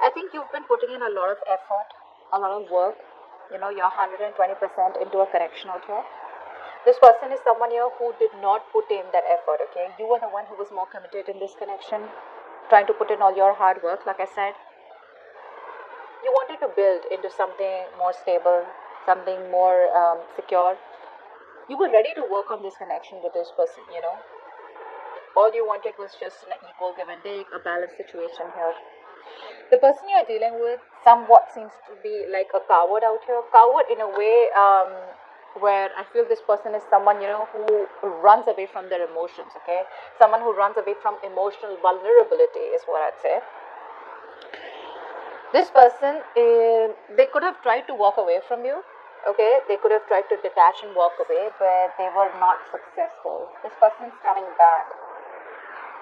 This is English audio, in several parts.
I think you've been putting in a lot of effort, a lot of work. You're 120% into a connection out here. This person is someone here who did not put in that effort, okay? You were the one who was more committed in this connection, trying to put in all your hard work, like I said. You wanted to build into something more stable, something more secure. You were ready to work on this connection with this person. All you wanted was just an equal give and take, a balanced situation here. The person you're dealing with somewhat seems to be like a coward out here. Coward in a way where I feel this person is someone, who runs away from their emotions, okay? Someone who runs away from emotional vulnerability is what I'd say. This person, they could have tried to walk away from you, okay? They could have tried to detach and walk away, but they were not successful. This person is coming back.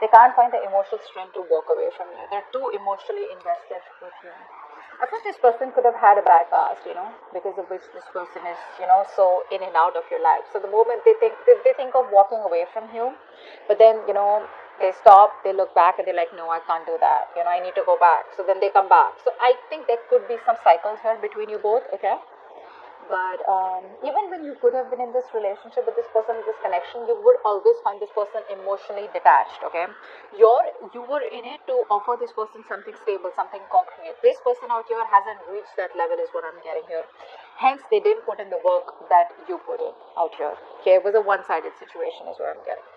They can't find the emotional strength to walk away from you. They're too emotionally invested with you. I think this person could have had a bad past, because of which this person is, so in and out of your life. So the moment they think of walking away from you, but then, they stop, they look back, and they're like, no, I can't do that. I need to go back. So then they come back. So I think there could be some cycles here between you both, okay? But even when you could have been in this relationship with this person, this connection, you would always find this person emotionally detached, okay? You were in it to offer this person something stable, something concrete. This person out here hasn't reached that level is what I'm getting here. Hence, they didn't put in the work that you put in out here. Okay, it was a one-sided situation is what I'm getting.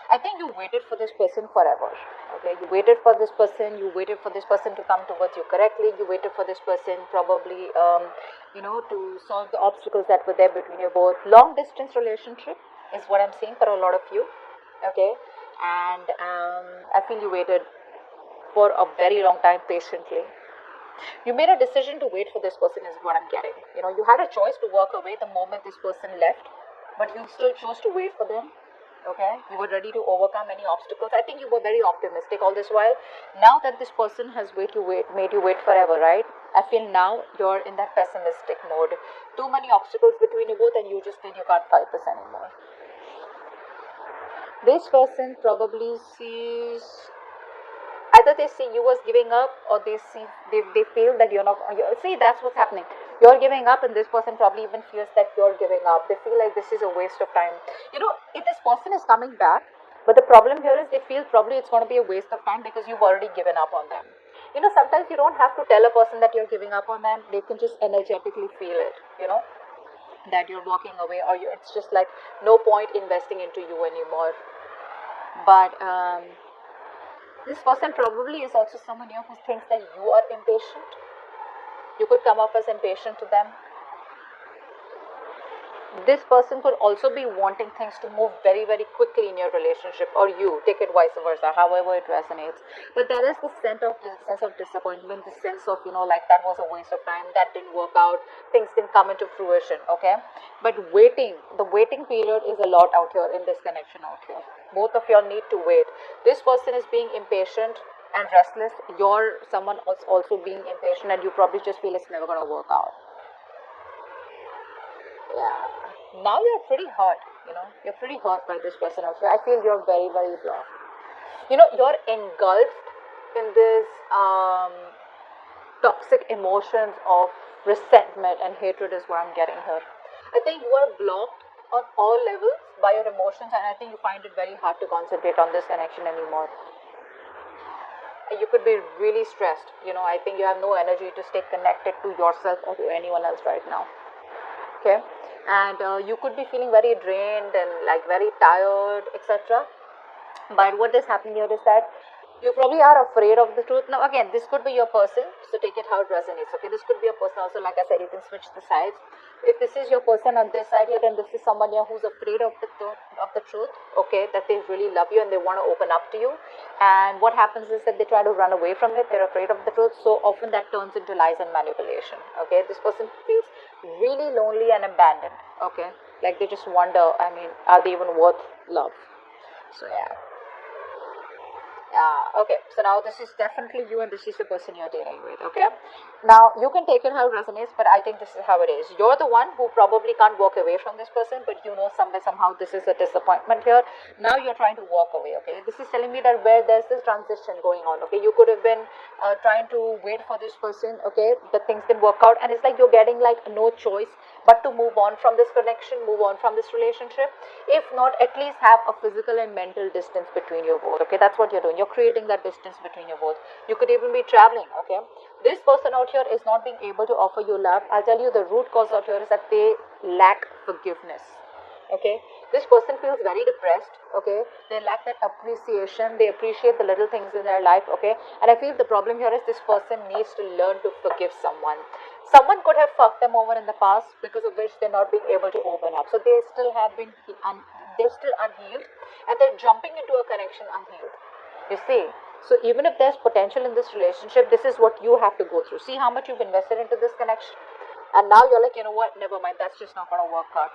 I think you waited for this person forever. Okay, you waited for this person. You waited for this person to come towards you correctly. You waited for this person probably, to solve the obstacles that were there between you both. Long distance relationship is what I'm seeing for a lot of you. Okay, and I feel you waited for a very long time patiently. You made a decision to wait for this person is what I'm getting. You had a choice to walk away the moment this person left, but you still chose to wait for them. Okay, you were ready to overcome any obstacles. I think you were very optimistic all this while. Now that this person has made you wait forever, right? I feel now you're in that pessimistic mode. Too many obstacles between you both, and you just feel you can't fight this anymore. This person probably sees, either they see you as giving up, or they feel that you're not. See, that's what's happening. You're giving up, and this person probably even feels that you're giving up. They feel like this is a waste of time. If this person is coming back, but the problem here is they feel probably it's going to be a waste of time because you've already given up on them. Sometimes you don't have to tell a person that you're giving up on them. They can just energetically feel it. That you're walking away, or it's just like no point investing into you anymore. But this person probably is also someone here who thinks that you are impatient. You could come off as impatient to them. This person could also be wanting things to move very, very quickly in your relationship, or you take it vice versa, however it resonates. But there is this sense of disappointment, this sense of, like that was a waste of time, that didn't work out, things didn't come into fruition, okay? But the waiting period is a lot out here in this connection out here. Both of y'all need to wait. This person is being impatient and restless. You're someone else also being impatient, and you probably just feel it's never going to work out. Yeah. Now you're pretty hurt, You're pretty hurt by this person also. I feel you're very, very blocked. You're engulfed in this toxic emotions of resentment and hatred is what I'm getting here. I think you are blocked on all levels by your emotions, and I think you find it very hard to concentrate on this connection anymore. You could be really stressed. I think you have no energy to stay connected to yourself or to anyone else right now. Okay, and you could be feeling very drained and like very tired, etc. But what is happening here is that you probably are afraid of the truth. Now again, this could be your person, so take it how it resonates. Okay, this could be a person also. Like I said, you can switch the sides. If this is your person on this side here, then this is someone here who's afraid of the truth. Okay, that they really love you and they want to open up to you. And what happens is that they try to run away from it. They're afraid of the truth. So often that turns into lies and manipulation. Okay, this person feels really lonely and abandoned. Okay, like they just wonder. I mean, are they even worth love? So yeah. Okay, so now this is definitely you, and this is the person you're dealing with. Okay, Now, you can take it how it resonates, but I think this is how it is. You're the one who probably can't walk away from this person, but you know somewhere, somehow, this is a disappointment here. Now you're trying to walk away, okay? This is telling me that where there's this transition going on, okay? You could have been trying to wait for this person, okay? But things didn't work out, and it's like you're getting like no choice but to move on from this connection, move on from this relationship. If not, at least have a physical and mental distance between you both, okay? That's what you're doing. You're creating that distance between you both. You could even be traveling, okay? This person out here is not being able to offer you love. I'll tell you, the root cause out here is that they lack forgiveness, okay? This person feels very depressed, okay? They lack that appreciation. They appreciate the little things in their life, okay? And I feel the problem here is this person needs to learn to forgive someone. Someone could have fucked them over in the past, because of which they're not being able to open up. So they still have been, they're still unhealed, and they're jumping into a connection unhealed. You see? So even if there's potential in this relationship, this is what you have to go through. See how much you've invested into this connection, and now you're like, you know what, never mind, that's just not going to work out.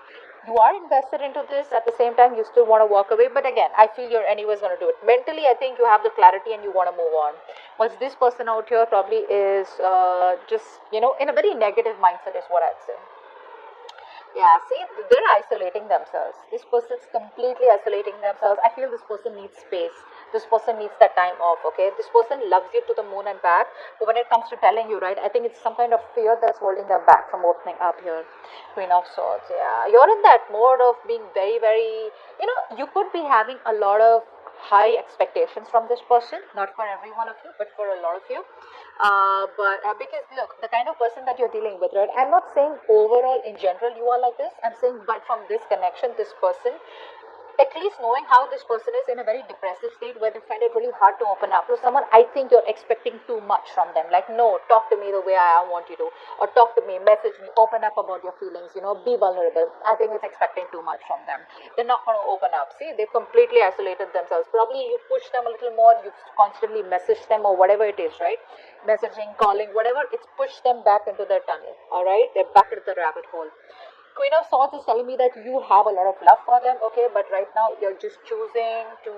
You are invested into this, at the same time you still want to walk away, but again, I feel you're anyways going to do it. Mentally, I think you have the clarity and you want to move on. Whilst this person out here probably is just, you know, in a very negative mindset is what I'd say. Yeah, see, they're isolating themselves. This person's completely isolating themselves. I feel this person needs space. This person needs that time off, okay? This person loves you to the moon and back, but when it comes to telling you, right, I think it's some kind of fear that's holding them back from opening up here. Queen of Swords, yeah. You're in that mode of being very, very, you know, you could be having a lot of high expectations from this person, not for every one of you, but for a lot of you. Because look, the kind of person that you're dealing with, right? I'm not saying overall in general you are like this. I'm saying, but from this connection, this person, at least knowing how this person is in a very depressive state where they find it really hard to open up to someone, I think you're expecting too much from them. Like, no, talk to me the way I want you to, or talk to me, message me, open up about your feelings, you know, be vulnerable. I think it's expecting too much from them. They're not going to open up. See, they've completely isolated themselves. Probably you push them a little more, you've constantly messaged them or whatever it is, right? Messaging, calling, whatever, it's pushed them back into their tunnel, all right? They're back into the rabbit hole. Queen of Swords is telling me that you have a lot of love for them, okay, but right now you're just choosing to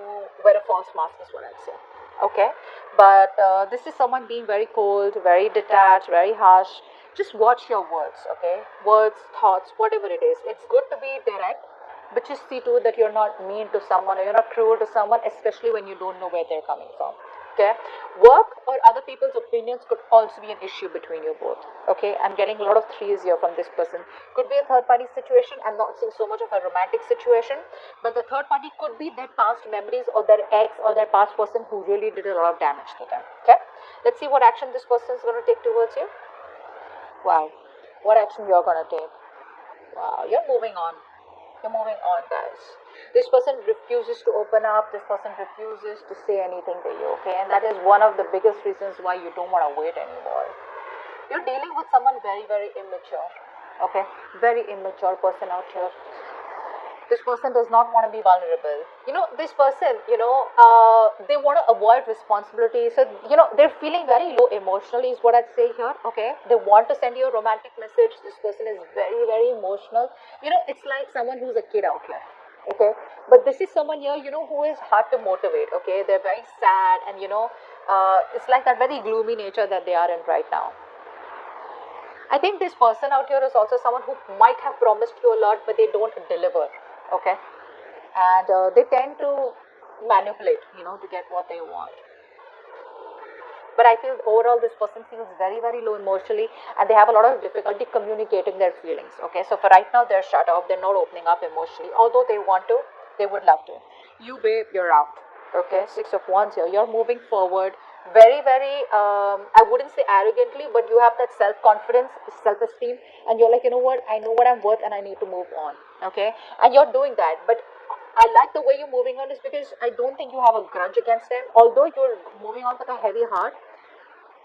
wear a false mask is what I'd say, okay? But this is someone being very cold, very detached, very harsh. Just watch your words, okay? Words, thoughts, whatever it is. It's good to be direct, but just see to it that you're not mean to someone or you're not cruel to someone, especially when you don't know where they're coming from. Okay, work or other people's opinions could also be an issue between you both. Okay, I'm getting a lot of threes here from this person. Could be a third party situation. I'm not seeing so much of a romantic situation, but the third party could be their past memories or their ex or their past person who really did a lot of damage to them. Okay, let's see what action this person is going to take towards you. Wow, what action you're going to take? Wow, you're moving on. You're moving on, guys. This person refuses to open up. This person refuses to say anything to you, okay? And that is one of the biggest reasons why you don't want to wait anymore. You're dealing with someone very, very immature, okay? Very immature person out here. This person does not want to be vulnerable. You know, this person, you know, they want to avoid responsibility. So, you know, they're feeling very low emotionally is what I'd say here, okay? They want to send you a romantic message. This person is very, very emotional. You know, it's like someone who's a kid out here, okay? But this is someone here, you know, who is hard to motivate, okay? They're very sad and, you know, it's like that very gloomy nature that they are in right now. I think this person out here is also someone who might have promised you a lot, but they don't deliver. Okay, and they tend to manipulate, you know, to get what they want. But I feel overall this person feels very, very low emotionally, and they have a lot of difficulty communicating their feelings. Okay, so for right now they're shut off, they're not opening up emotionally. Although they want to, they would love to. You, babe, you're out. Okay, 6 of Wands here. You're moving forward. Very, very, I wouldn't say arrogantly, but you have that self-confidence, self-esteem, and you're like, you know what, I know what I'm worth and I need to move on, okay? And you're doing that, but I like the way you're moving on is because I don't think you have a grudge against them, although you're moving on with a heavy heart.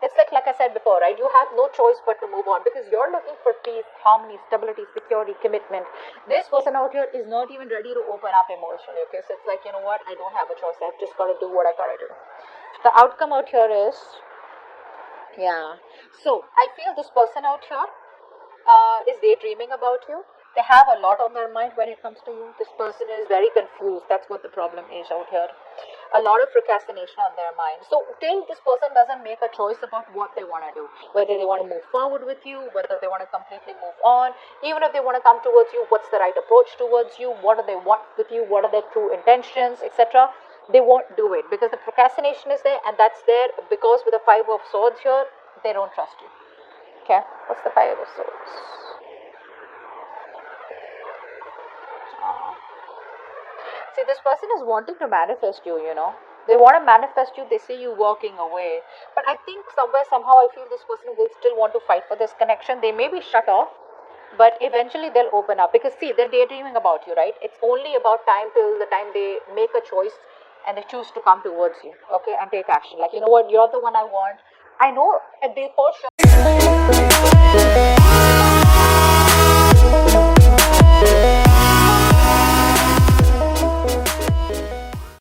It's like I said before, right? You have no choice but to move on because you're looking for peace, harmony, stability, security, commitment. This person out here is not even ready to open up emotionally, okay? So it's like, you know what, I don't have a choice. I've just got to do what I got to do. The outcome out here is, yeah. So I feel this person out here is daydreaming about you. They have a lot on their mind when it comes to you. This person is very confused. That's what the problem is out here. a lot of procrastination on their mind. So till this person doesn't make a choice about what they want to do, whether they want to move forward with you, whether they want to completely move on, even if they want to come towards you, what's the right approach towards you, what do they want with you, what are their true intentions, etc., they won't do it because the procrastination is there, and that's there because with the Five of Swords here, they don't trust you. Okay, what's the Five of Swords? See, this person is wanting to manifest you, They want to manifest you, they see you walking away. But I think somewhere, somehow, I feel this person will still want to fight for this connection. They may be shut off, but eventually they'll open up. Because see, they're daydreaming about you, right? It's only about time till the time they make a choice and they choose to come towards you, okay, and take action. Like, you know what, you're the one I want. I know they for sure.